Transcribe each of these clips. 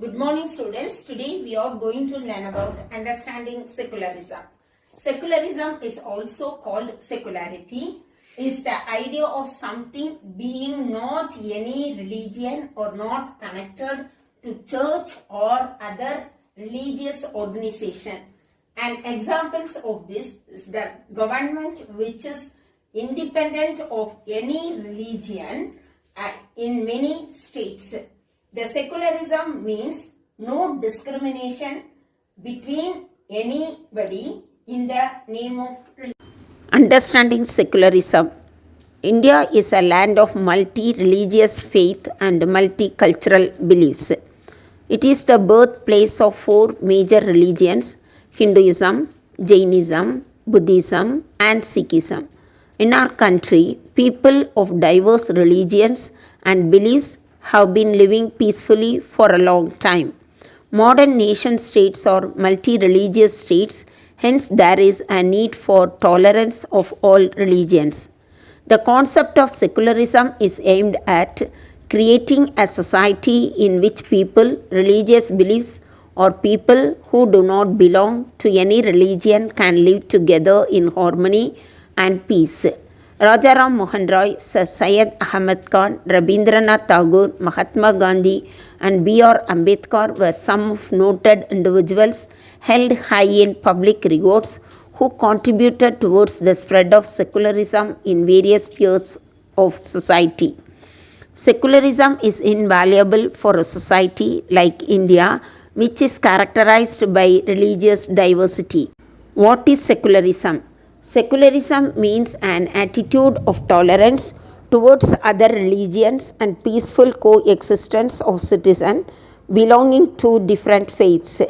Good morning, students. Today we are going to learn about understanding secularism. Secularism is also called secularity. Is the idea of something being not any religion or not connected to church or other religious organization. And examples of this is the government which is independent of any religion in many states. The secularism means no discrimination between anybody in the name of religion. Understanding secularism. India is a land of multi-religious faith and multicultural beliefs. It is the birthplace of four major religions: Hinduism, Jainism, Buddhism, and Sikhism. In our country, people of diverse religions and beliefs have been living peacefully for a long time. Modern nation states are multi-religious states, hence there is a need for tolerance of all religions. The concept of secularism is aimed at creating a society in which people, religious beliefs, or people who do not belong to any religion can live together in harmony and peace. Rajaram Mohan Roy, Sir Syed Ahmad Khan, Rabindranath Tagore, Mahatma Gandhi, and B.R. Ambedkar were some noted individuals held high in public regards who contributed towards the spread of secularism in various spheres of society. Secularism is invaluable for a society like India, which is characterized by religious diversity. What is secularism? Secularism means an attitude of tolerance towards other religions and peaceful coexistence of citizens belonging to different faiths.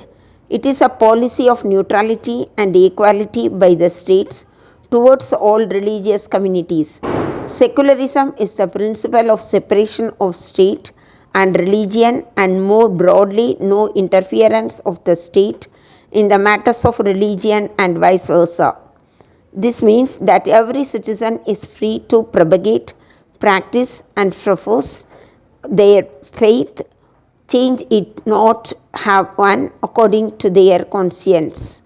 It is a policy of neutrality and equality by the states towards all religious communities. Secularism is the principle of separation of state and religion, and more broadly, no interference of the state in the matters of religion and vice versa. This means that every citizen is free to propagate, practice, and profess their faith, change it not have one according to their conscience.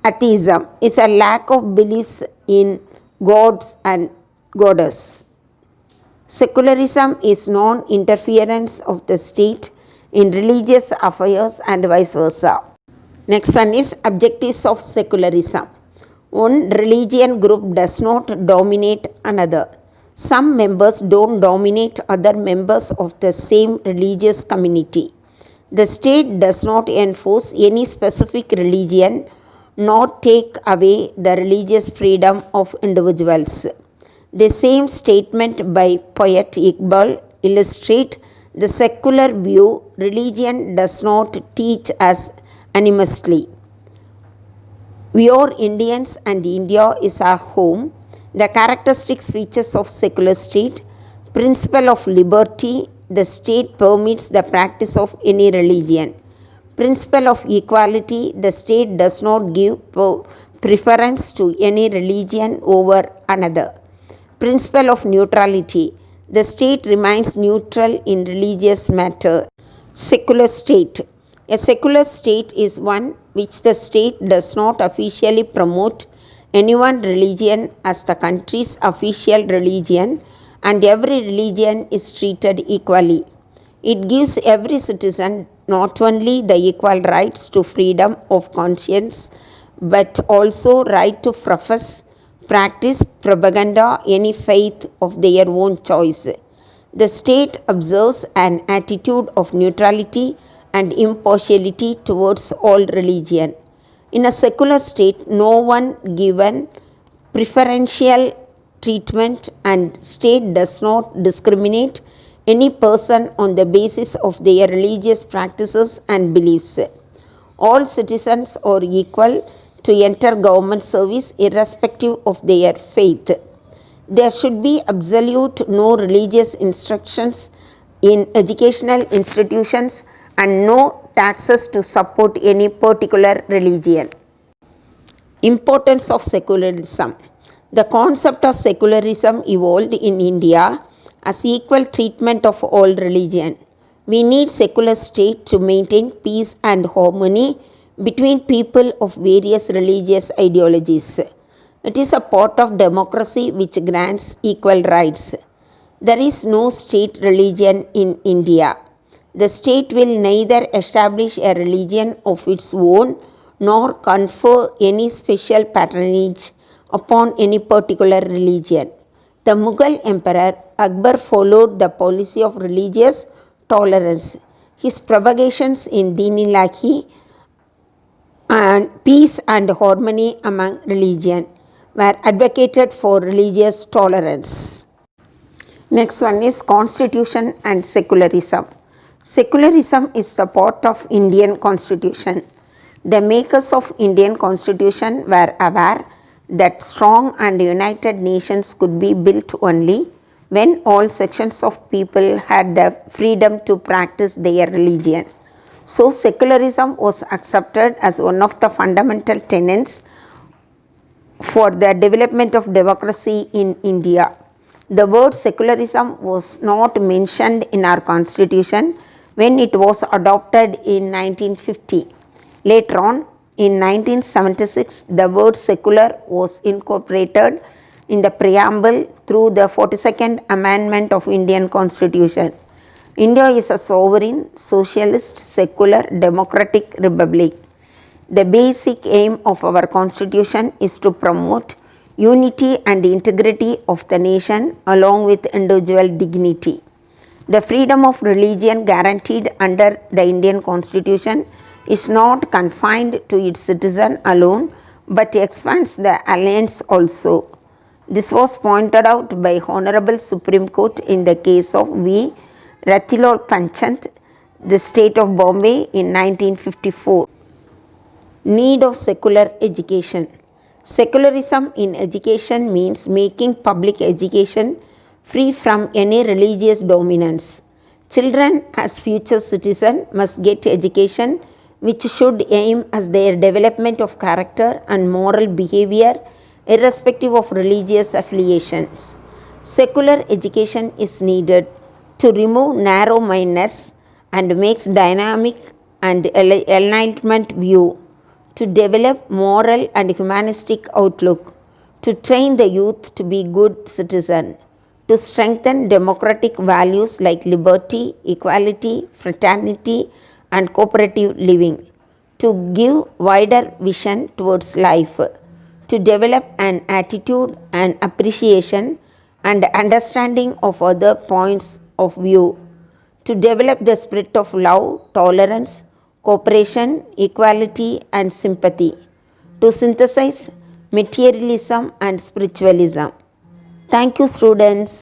Atheism is a lack of beliefs in gods and goddess. Secularism is non-interference of the state in religious affairs and vice versa. Next one is objectives of secularism. One religion group does not dominate another. Some members don't dominate other members of the same religious community. The state does not enforce any specific religion nor take away the religious freedom of individuals. The same statement by poet Iqbal illustrates the secular view: religion does not teach us anonymously. We are Indians and India is our home. The characteristic features of secular state: principle of liberty, the state permits the practice of any religion. Principle of equality, the state does not give preference to any religion over another. Principle of neutrality, the state remains neutral in religious matter. Secular state. A secular state is one which the state does not officially promote any one religion as the country's official religion, and every religion is treated equally. It gives every citizen not only the equal rights to freedom of conscience, but also right to profess, practice, propaganda any faith of their own choice. The state observes an attitude of neutrality and impartiality towards all religion. In a secular state, no one given preferential treatment, and state does not discriminate any person on the basis of their religious practices and beliefs. All citizens are equal to enter government service irrespective of their faith. There should be absolute no religious instructions in educational institutions and no taxes to support any particular religion. Importance of secularism. The concept of secularism evolved in India as equal treatment of all religion. We need secular state to maintain peace and harmony between people of various religious ideologies. It is a part of democracy which grants equal rights. There is no state religion in India. The state will neither establish a religion of its own nor confer any special patronage upon any particular religion. The Mughal Emperor Akbar followed the policy of religious tolerance. His propagations in Deen-i-Ilahi and peace and harmony among religion were advocated for religious tolerance. Next one is Constitution and Secularism. Secularism is a part of Indian Constitution. The makers of Indian Constitution were aware that strong and united nations could be built only when all sections of people had the freedom to practice their religion. So secularism was accepted as one of the fundamental tenets for the development of democracy in India. The word secularism was not mentioned in our constitution when it was adopted in 1950. Later on, in 1976, the word secular was incorporated in the preamble through the 42nd Amendment of Indian Constitution. India is a sovereign, socialist, secular, democratic republic. The basic aim of our constitution is to promote unity and integrity of the nation along with individual dignity. The freedom of religion guaranteed under the Indian Constitution is not confined to its citizen alone but expands the alliance also. This was pointed out by Honorable Supreme Court in the case of V. Ratilal Panchant, the state of Bombay in 1954. Need of secular education. Secularism in education means making public education free from any religious dominance. Children as future citizens must get education which should aim at their development of character and moral behavior irrespective of religious affiliations. Secular education is needed to remove narrow-mindedness and makes dynamic and enlightenment view, to develop moral and humanistic outlook, to train the youth to be good citizens, to strengthen democratic values like liberty, equality, fraternity, and cooperative living, to give wider vision towards life, to develop an attitude and appreciation and understanding of other points of view, to develop the spirit of love, tolerance, cooperation, equality, and sympathy, to synthesize materialism and spiritualism. Thank you, students.